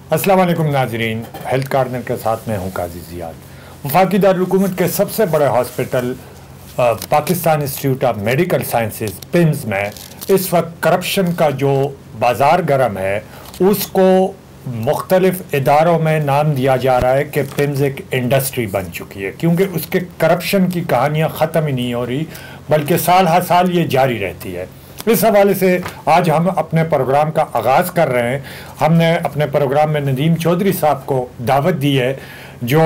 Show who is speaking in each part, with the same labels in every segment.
Speaker 1: अस्सलाम वालेकुम नाजरीन, हेल्थ कॉर्नर के साथ मैं हूँ काजी ज़ियाद। वफाकी दारुल-हुकूमत के सबसे बड़े hospital Pakistan institute of medical sciences PIMS में इस वक्त करप्शन का जो बाज़ार गर्म है उसको मुख्तलिफ इदारों में नाम दिया जा रहा है कि पिम्स एक इंडस्ट्री बन चुकी है, क्योंकि उसके करप्शन की कहानियाँ ख़त्म ही नहीं हो रही बल्कि साल हर साल ये जारी रहती है। इस हवाले से आज हम अपने प्रोग्राम का आगाज़ कर रहे हैं। हमने अपने प्रोग्राम में नदीम चौधरी साहब को दावत दी है जो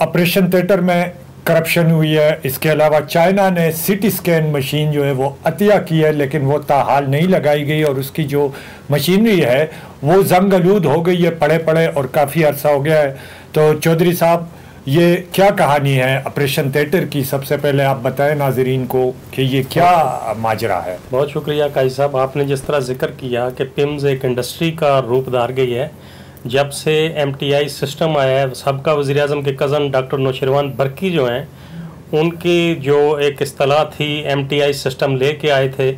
Speaker 1: ऑपरेशन थिएटर में करप्शन हुई है। इसके अलावा चाइना ने सीटी स्कैन मशीन जो है वो अतिया की है, लेकिन वो ताहाल नहीं लगाई गई और उसकी जो मशीनरी है वो जंग आलूद हो गई है पड़े पड़े और काफ़ी अर्सा हो गया है। तो चौधरी साहब, ये क्या कहानी है ऑपरेशन थिएटर की? सबसे पहले आप बताएं नाजरीन को कि ये क्या माजरा है।
Speaker 2: बहुत शुक्रिया काजी साहब, आपने जिस तरह जिक्र किया कि पिम्स एक इंडस्ट्री का रूप धार गई है। जब से MTI सिस्टम आया है, सबका वज़ीर-ए-आज़म के कज़न डॉक्टर नौशरवान बरकी जो हैं उनकी जो एक इस्तिलाह थी MTI सिस्टम लेके आए थे,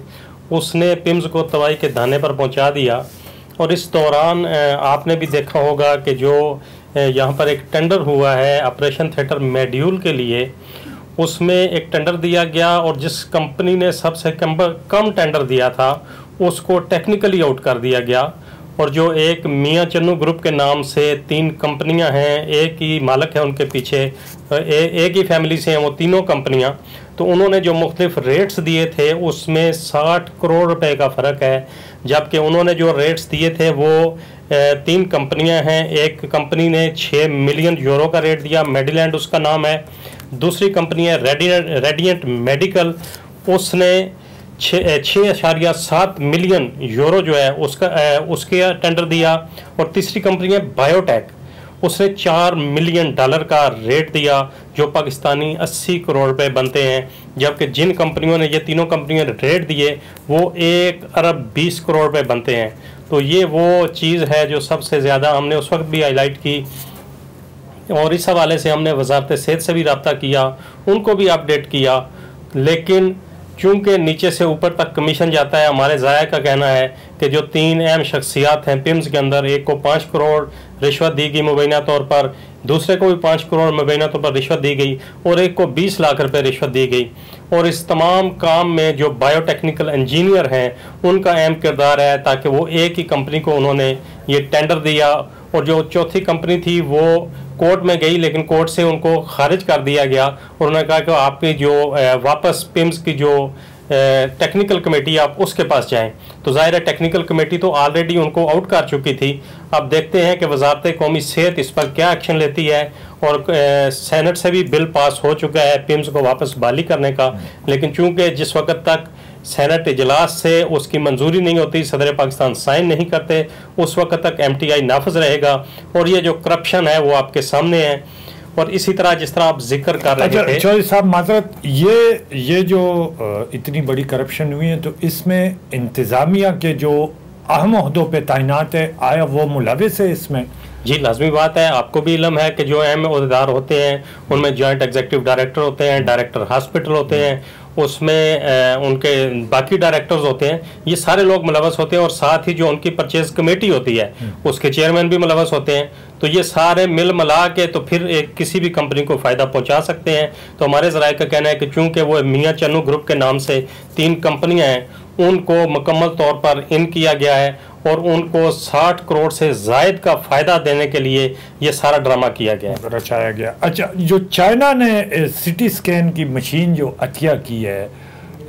Speaker 2: उसने पिम्स को तबाही के दाने पर पहुंचा दिया। और इस दौरान आपने भी देखा होगा कि जो यहाँ पर एक टेंडर हुआ है ऑपरेशन थिएटर मॉड्यूल के लिए, उसमें एक टेंडर दिया गया और जिस कंपनी ने सबसे कम टेंडर दिया था उसको टेक्निकली आउट कर दिया गया। और जो एक मियाँ चन्नू ग्रुप के नाम से 3 कंपनियां हैं, एक ही मालिक है उनके पीछे, एक ही फैमिली से हैं वो तीनों कंपनियां, तो उन्होंने जो मुख्तलिफ रेट्स दिए थे उसमें 60 करोड़ रुपए का फ़र्क है। जबकि उन्होंने जो रेट्स दिए थे वो 3 कंपनियां हैं। एक कंपनी ने 6 मिलियन यूरो का रेट दिया, मेडिलैंड उसका नाम है। दूसरी कंपनी है रेडिएंट मेडिकल, उसने 6.7 मिलियन यूरो जो है उसके टेंडर दिया। और तीसरी कंपनी है बायोटेक, उसने $4 मिलियन का रेट दिया जो पाकिस्तानी 80 करोड़ रुपए बनते हैं। जबकि जिन कंपनियों ने, ये तीनों कंपनियों ने रेट दिए वो 1 अरब 20 करोड़ रुपए बनते हैं। तो ये वो चीज़ है जो सबसे ज़्यादा हमने उस वक्त भी हाईलाइट की और इस हवाले से हमने वजारत सेहत से भी रब्ता किया, उनको भी अपडेट किया। लेकिन चूँकि नीचे से ऊपर तक कमीशन जाता है, हमारे ज़ाया का कहना है कि जो 3 अहम शख्सियात हैं पिम्स के अंदर, एक को 5 करोड़ रिश्वत दी गई मुबैना तौर पर, दूसरे को भी 5 करोड़ मुबैना तौर पर रिश्वत दी गई और एक को 20 लाख रुपए रिश्वत दी गई। और इस तमाम काम में जो बायोटेक्निकल इंजीनियर हैं उनका अहम किरदार है, ताकि वो एक ही कंपनी को उन्होंने ये टेंडर दिया। और जो चौथी कंपनी थी वो कोर्ट में गई, लेकिन कोर्ट से उनको खारिज कर दिया गया और उन्होंने कहा कि आपकी जो वापस पिम्स की जो टेक्निकल कमेटी आप उसके पास जाएं। तो ज़ाहिर है टेक्निकल कमेटी तो ऑलरेडी उनको आउट कर चुकी थी। अब देखते हैं कि वजारत कौमी सेहत इस पर क्या एक्शन लेती है। और सेनेट से भी बिल पास हो चुका है पिम्स को वापस बहाली करने का, लेकिन चूँकि जिस वक्त तक सेनेट इजलास से उसकी मंजूरी नहीं होती, सदर पाकिस्तान साइन नहीं करते, उस वक्त तक MTI नाफज रहेगा। और ये जो करप्शन है वो आपके सामने है। और इसी तरह जिस तरह आप जिक्र कर रहे थे
Speaker 1: चौधरी साहब, माजरत, ये जो इतनी बड़ी करप्शन हुई है तो इसमें इंतज़ामिया के जो अहम ओहदों पे तैनात है, आया वो मुलविस है इसमें?
Speaker 2: जी, लाजमी बात है। आपको भी इल्म है कि जो अहम ओहदेदार होते हैं उनमें जॉइंट एग्जीक्यूटिव डायरेक्टर होते हैं, डायरेक्टर हॉस्पिटल होते हैं, उसमें उनके बाकी डायरेक्टर्स होते हैं, ये सारे लोग मुलवस होते हैं। और साथ ही जो उनकी परचेज कमेटी होती है उसके चेयरमैन भी मुलवस होते हैं। तो ये सारे मिल मिला के तो फिर एक किसी भी कंपनी को फ़ायदा पहुंचा सकते हैं। तो हमारे ज़राए का कहना है कि चूँकि वो मियाँ चन्नू ग्रुप के नाम से 3 कंपनियाँ हैं, उनको मुकम्मल तौर पर इन किया गया है और उनको 60 करोड़ से ज़ायद का फ़ायदा देने के लिए ये सारा ड्रामा किया गया है,
Speaker 1: रचाया गया। अच्छा, जो चाइना ने सिटी स्कैन की मशीन जो अतिया की है,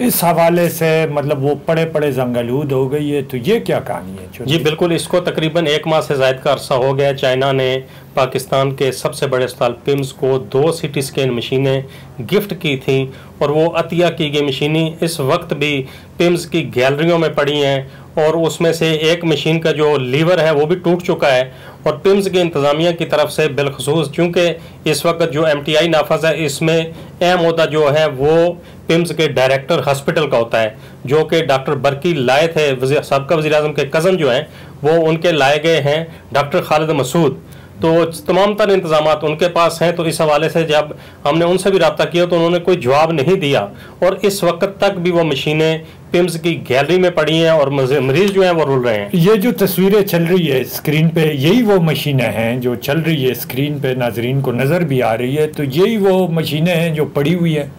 Speaker 1: इस हवाले से मतलब वो पड़े पड़े जंगलूद हो गई है, तो ये क्या कहानी है?
Speaker 2: जी बिल्कुल, इसको तकरीबन 1 माह से ज़ायद का अरसा हो गया। चाइना ने पाकिस्तान के सबसे बड़े अस्पताल पिम्स को 2 सिटी स्कैन मशीनें गिफ्ट की थी और वो अतिया की गई मशीनें इस वक्त भी पिम्स की गैलरियों में पड़ी हैं। और उसमें से एक मशीन का जो लीवर है वो भी टूट चुका है। और पिम्स की इंतज़ामिया की तरफ से बिलखसूस चूँकि इस वक्त जो MTI नाफज है, इसमें अहम होता जो है वो पिम्स के डायरेक्टर हॉस्पिटल का होता है, जो कि डॉक्टर बरकी लाए थे, सबका वज़ीर-ए-आज़म के कज़न जो हैं वो उनके लाए गए हैं डॉक्टर खालिद मसूद। तो तमाम तर इंतजाम उनके पास हैं। तो इस हवाले से जब हमने उनसे भी रब्ता किया तो उन्होंने कोई जवाब नहीं दिया, और इस वक्त तक भी वो मशीनें पिम्स की गैलरी में पड़ी हैं और मरीज जो हैं वो रुल रहे हैं।
Speaker 1: ये जो तस्वीरें चल रही है स्क्रीन पे, यही वो मशीनें हैं जो चल रही है स्क्रीन पे, नाजरीन को नज़र भी आ रही है, तो यही वो मशीनें हैं जो पड़ी हुई हैं।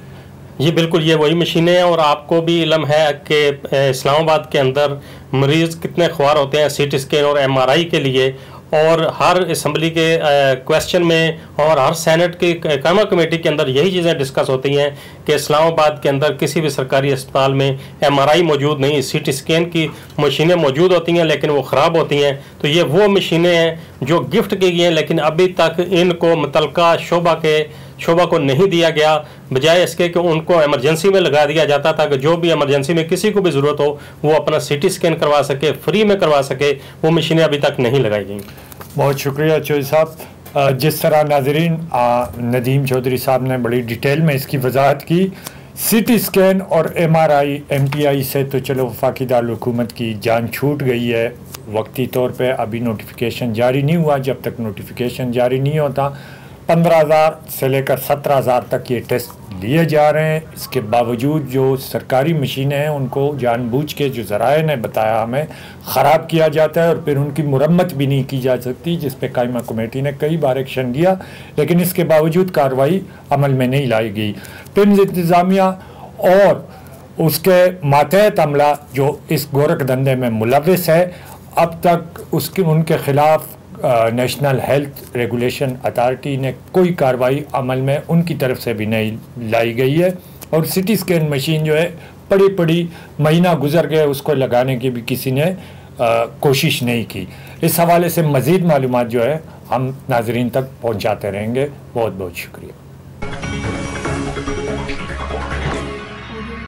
Speaker 2: ये बिल्कुल ये वही मशीनें हैं। और आपको भी इल्म है कि इस्लामाबाद के अंदर मरीज़ कितने ख्वार होते हैं सीटी स्कैन और MRI के लिए, और हर असम्बली के क्वेश्चन में और हर सेनेट की कायमा कमेटी के अंदर यही चीज़ें डिस्कस होती हैं कि इस्लामाबाद के अंदर किसी भी सरकारी अस्पताल में MRI मौजूद नहीं, सीटी स्कैन की मशीनें मौजूद होती हैं लेकिन वो ख़राब होती हैं। तो ये वो मशीनें हैं जो गिफ्ट की गई हैं, लेकिन अभी तक इनको मुतलका शोबा को नहीं दिया गया, बजाय इसके कि उनको इमरजेंसी में लगा दिया जाता था कि जो भी इमरजेंसी में किसी को भी ज़रूरत हो वो अपना CT स्कैन करवा सके, फ्री में करवा सके। वो मशीनें अभी तक नहीं लगाई गई।
Speaker 1: बहुत शुक्रिया चौधरी साहब। जिस तरह नाजरीन नदीम चौधरी साहब ने बड़ी डिटेल में इसकी वजाहत की, CT स्कैन और MRI MTI से तो चलो वफाकी दारुल हुकूमत की जान छूट गई है वक्ती तौर पे, अभी नोटिफिकेशन जारी नहीं हुआ। जब तक नोटिफिकेशन जारी नहीं होता 15,000 से लेकर 17,000 तक ये टेस्ट लिए जा रहे हैं। इसके बावजूद जो सरकारी मशीनें हैं उनको जानबूझ के, जो ज़राए ने बताया हमें, ख़राब किया जाता है और फिर उनकी मुरम्मत भी नहीं की जा सकती, जिस पे कायमा कमेटी ने कई बार एक्शन लिया, लेकिन इसके बावजूद कार्रवाई अमल में नहीं लाई गई। पिम्स इंतज़ामिया और उसके मातहत अमला जो इस गोरख धंधे में मुलविस है, अब तक उनके ख़िलाफ़ नेशनल हेल्थ रेगुलेशन अथॉरिटी ने कोई कार्रवाई अमल में उनकी तरफ से भी नहीं लाई गई है। और CT स्कैन मशीन जो है पड़ी महीना गुजर गया, उसको लगाने की भी किसी ने कोशिश नहीं की। इस हवाले से मज़ीद मालूमात जो है हम नाजरीन तक पहुंचाते रहेंगे। बहुत बहुत शुक्रिया।